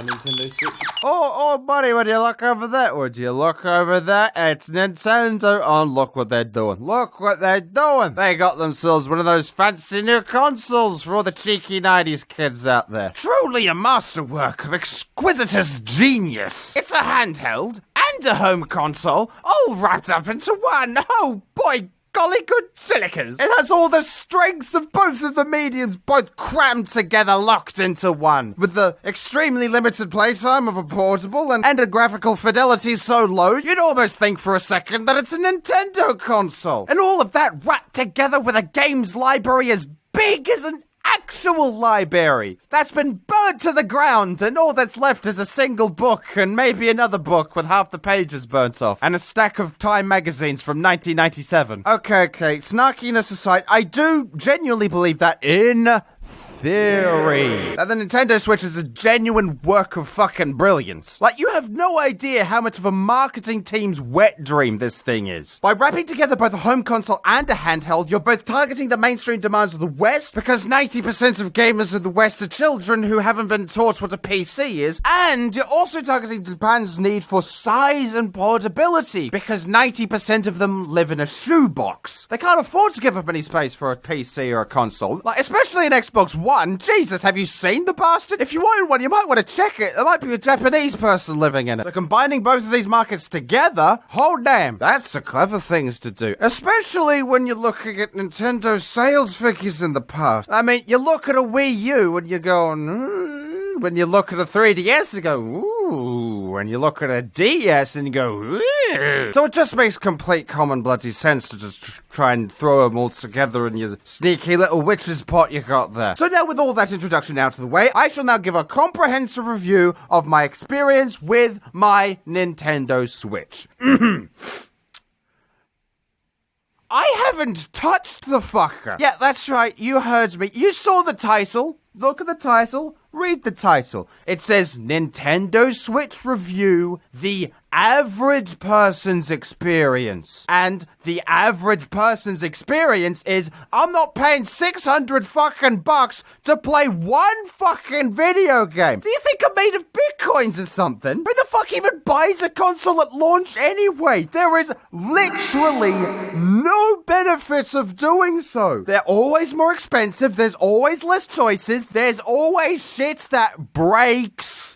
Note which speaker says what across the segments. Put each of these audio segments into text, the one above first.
Speaker 1: Nintendo Switch. Oh, buddy, would you look over there? Would you look over there? It's Nintendo. Oh, look what they're doing. Look what they're doing. They got themselves one of those fancy new consoles for all the cheeky 90s kids out there. Truly a masterwork of exquisitous genius. It's a handheld and a home console, all wrapped up into one. Oh, boy. Golly good fillikers. It has all the strengths of both of the mediums, both crammed together, locked into one. With the extremely limited playtime of a portable and a graphical fidelity so low, you'd almost think for a second that it's a Nintendo console. And all of that wrapped together with a games library as big as an actual library that's been burned to the ground, and all that's left is a single book and maybe another book with half the pages burnt off and a stack of Time magazines from 1997. Okay, snarkiness aside, I do genuinely believe that in theory that the Nintendo Switch is a genuine work of fucking brilliance. Like, you have no idea how much of a marketing team's wet dream this thing is. By wrapping together both a home console and a handheld, you're both targeting the mainstream demands of the West, because 90% of gamers in the West are children who haven't been taught what a PC is, and you're also targeting Japan's need for size and portability, because 90% of them live in a shoebox. They can't afford to give up any space for a PC or a console, like, especially an Xbox One. Jesus, have you seen the bastard? If you own one, you might want to check it. There might be a Japanese person living in it. So combining both of these markets together, oh damn, that's the clever things to do. Especially when you're looking at Nintendo sales figures in the past. I mean, you look at a Wii U and you're going, when you look at a 3DS, you go, ooh. When you look at a DS and you go, ooh. So it just makes complete common bloody sense to just try and throw them all together in your sneaky little witch's pot you got there. So now, with all that introduction out of the way, I shall now give a comprehensive review of my experience with my Nintendo Switch. I haven't touched the fucker. Yeah, that's right, you heard me. You saw the title. Look at the title. Read the title. It says Nintendo Switch Review, The Average Person's Experience. And the average person's experience is, I'm not paying 600 fucking bucks to play one fucking video game. Do you think I'm made of bitcoins or something? Who the fuck even buys a console at launch anyway? There is literally no benefits of doing so. They're always more expensive, there's always less choices, there's always shit that breaks.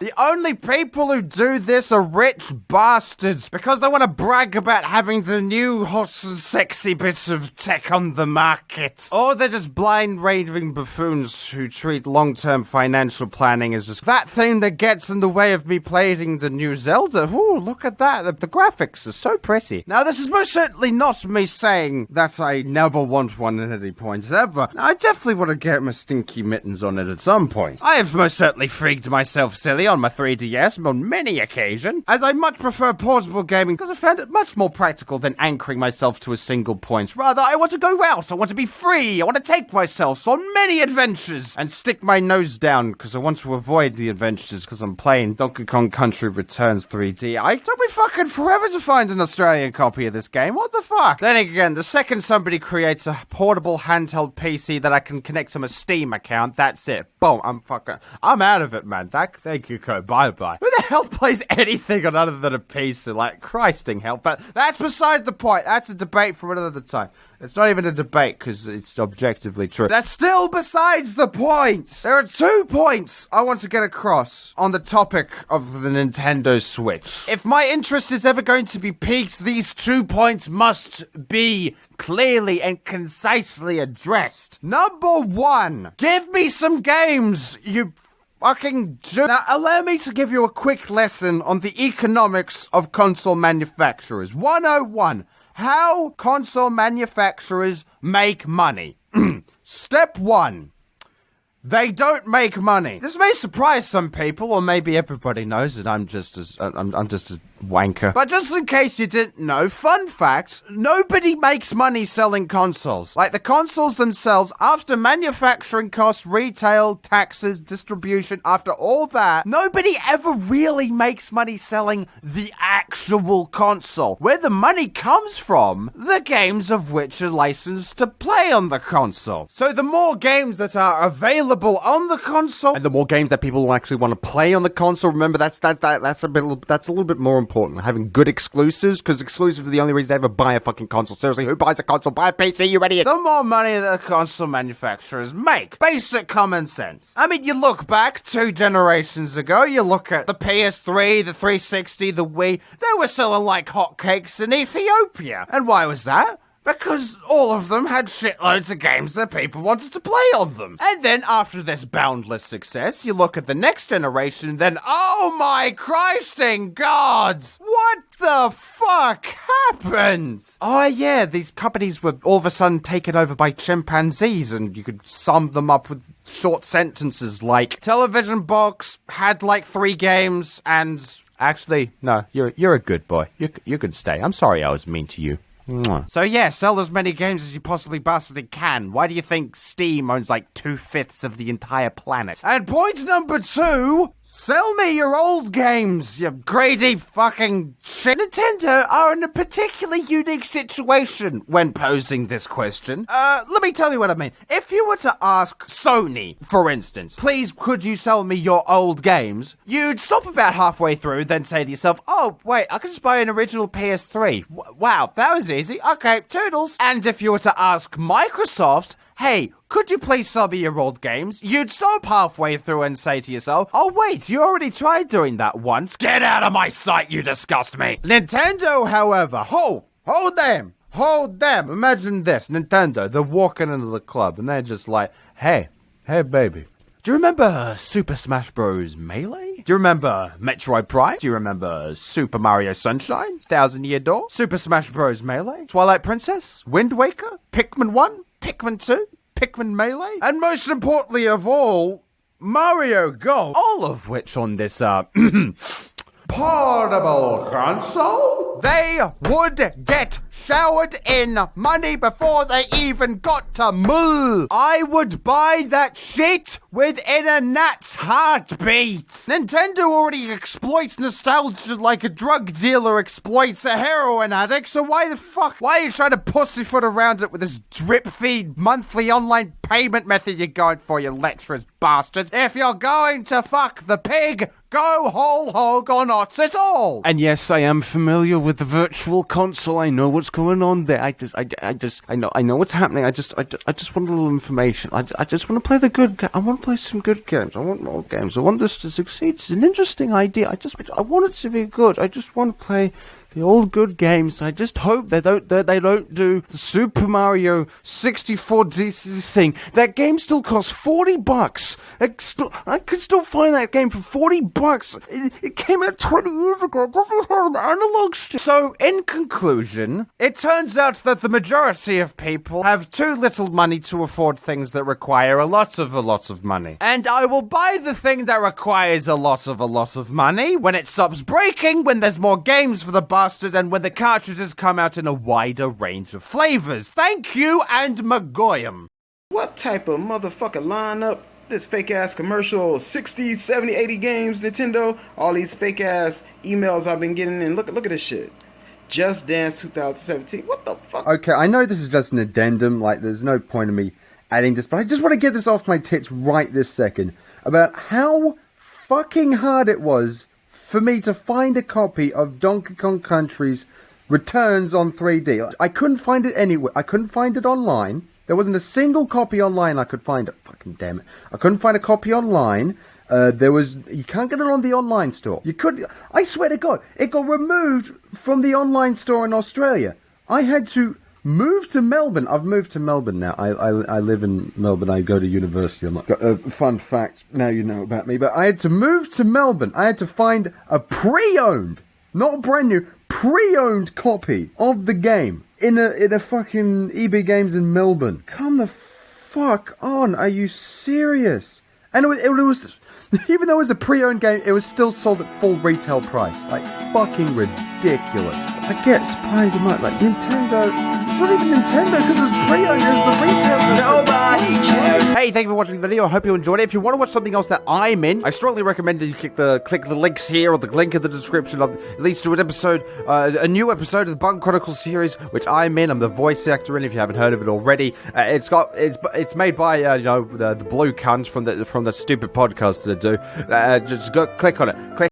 Speaker 1: The only people who do this are rich bastards because they want to brag about having the new hot and sexy bits of tech on the market. Or they're just blind raving buffoons who treat long-term financial planning as just that thing that gets in the way of me playing the new Zelda. Ooh, look at that. The graphics are so pretty. Now, this is most certainly not me saying that I never want one at any point ever. I definitely want to get my stinky mittens on it at some point. I have most certainly freaked myself silly on my 3DS on many occasions, as I much prefer portable gaming because I found it much more practical than anchoring myself to a single point. Rather, I want to go out, I want to be free, I want to take myself on many adventures and stick my nose down because I want to avoid the adventures because I'm playing Donkey Kong Country Returns 3D. It took me fucking forever to find an Australian copy of this game. What the fuck? Then again, the second somebody creates a portable handheld PC that I can connect to my Steam account, that's it. Boom, I'm out of it, man. Thank you, Code. Bye-bye. Who the hell plays anything on other than a PC? Like, Christing hell. But that's beside the point. That's a debate for another time. It's not even a debate because it's objectively true. That's still besides the point. There are 2 points I want to get across on the topic of the Nintendo Switch. If my interest is ever going to be piqued, these 2 points must be clearly and concisely addressed. Number 1, give me some games, you fucking Jew. Now, allow me to give you a quick lesson on the economics of console manufacturers. 101. How console manufacturers make money. Step 1. They don't make money. This may surprise some people, or maybe everybody knows that I'm just a wanker. But just in case you didn't know, fun fact, nobody makes money selling consoles. Like, the consoles themselves, after manufacturing costs, retail, taxes, distribution, after all that, nobody ever really makes money selling the actual console. Where the money comes from, the games of which are licensed to play on the console. So the more games that are available on the console, and the more games that people actually want to play on the console, remember that's a little bit more important. Having good exclusives, because exclusives are the only reason to ever buy a fucking console. Seriously, who buys a console? Buy a PC, you idiot! The more money that the console manufacturers make. Basic common sense. I mean, you look back 2 generations ago, you look at the PS3, the 360, the Wii, they were selling like hotcakes in Ethiopia. And why was that? Because all of them had shitloads of games that people wanted to play on them. And then after this boundless success, you look at the next generation, then oh my Christing gods! What the fuck happened? Oh yeah, these companies were all of a sudden taken over by chimpanzees, and you could sum them up with short sentences like, television box had like 3 games, and actually, no, you're a good boy. You can stay. I'm sorry I was mean to you. So yeah, sell as many games as you possibly bastardly can. Why do you think Steam owns like 2/5 of the entire planet? And point number 2, sell me your old games, you greedy fucking shit. Nintendo are in a particularly unique situation when posing this question. Let me tell you what I mean. If you were to ask Sony, for instance, please could you sell me your old games? You'd stop about halfway through, then say to yourself, oh wait, I could just buy an original PS3. Wow, that was easy. Okay, toodles. And if you were to ask Microsoft, hey, could you please sell me your old games? You'd stop halfway through and say to yourself, oh wait, you already tried doing that once. Get out of my sight, you disgust me. Nintendo, however, hold them. Imagine this, Nintendo, they're walking into the club and they're just like, hey baby. Do you remember Super Smash Bros. Melee? Do you remember Metroid Prime? Do you remember Super Mario Sunshine? Thousand Year Door? Super Smash Bros. Melee? Twilight Princess? Wind Waker? Pikmin 1? Pikmin 2? Pikmin Melee? And most importantly of all, Mario Golf. All of which on this, portable console, they would get showered in money before they even got to move. I would buy that shit within a gnat's heartbeat. Nintendo already exploits nostalgia like a drug dealer exploits a heroin addict, so why are you trying to pussyfoot around it with this drip feed monthly online payment method you're going for, you lecherous bastard? If you're going to fuck the pig, go whole hog or not at all. And yes, I am familiar with the virtual console. I know what's going on there. I know what's happening. I just want a little information. I just want to play the good. I want to play some good games. I want more games. I want this to succeed. It's an interesting idea. I want it to be good. I just want to play the old good games. I just hope they don't do the Super Mario 64 DC thing. That game still costs $40. I could still find that game for $40. It came out 20 years ago. It doesn't have an analog stick. So, in conclusion, it turns out that the majority of people have too little money to afford things that require a lot of money. And I will buy the thing that requires a lot of money when it stops breaking, when there's more games for the bastard, and when the cartridges come out in a wider range of flavors. Thank you, and Magoyam.
Speaker 2: What type of motherfucker lineup? This fake ass commercial, 60, 70, 80 games, Nintendo, all these fake ass emails I've been getting, and look at this shit. Just Dance 2017. What the fuck?
Speaker 1: Okay, I know this is just an addendum, like there's no point in me adding this, but I just want to get this off my tits right this second about how fucking hard it was for me to find a copy of Donkey Kong Country's Returns on 3D. I couldn't find it anywhere. I couldn't find it online. There wasn't a single copy online I could find. Fucking damn it. I couldn't find a copy online. You can't get it on the online store. You could, I swear to God, it got removed from the online store in Australia. I had to move to Melbourne. I've moved to Melbourne now. I live in Melbourne. I go to university. I'm not, fun fact, now you know about me. But I had to move to Melbourne. I had to find a pre-owned, not brand new, pre-owned copy of the game in a fucking EB Games in Melbourne. Come the fuck on. Are you serious?
Speaker 3: And it was even though it was a pre-owned game, it was still sold at full retail price. Like, fucking ridiculous. I get surprised about, like, Nintendo. It's not even Nintendo because it was pre-owned, it was the retailer.
Speaker 4: Nobody cares.
Speaker 1: Hey, thank you for watching the video. I hope you enjoyed it. If you want to watch something else that I'm in, I strongly recommend that you click the links here or the link in the description of at least to an episode, a new episode of the Bug Chronicles series, which I'm in. I'm the voice actor in. If you haven't heard of it already, it's made by the blue cunts from the stupid podcast that I do. Just go click on it. Click.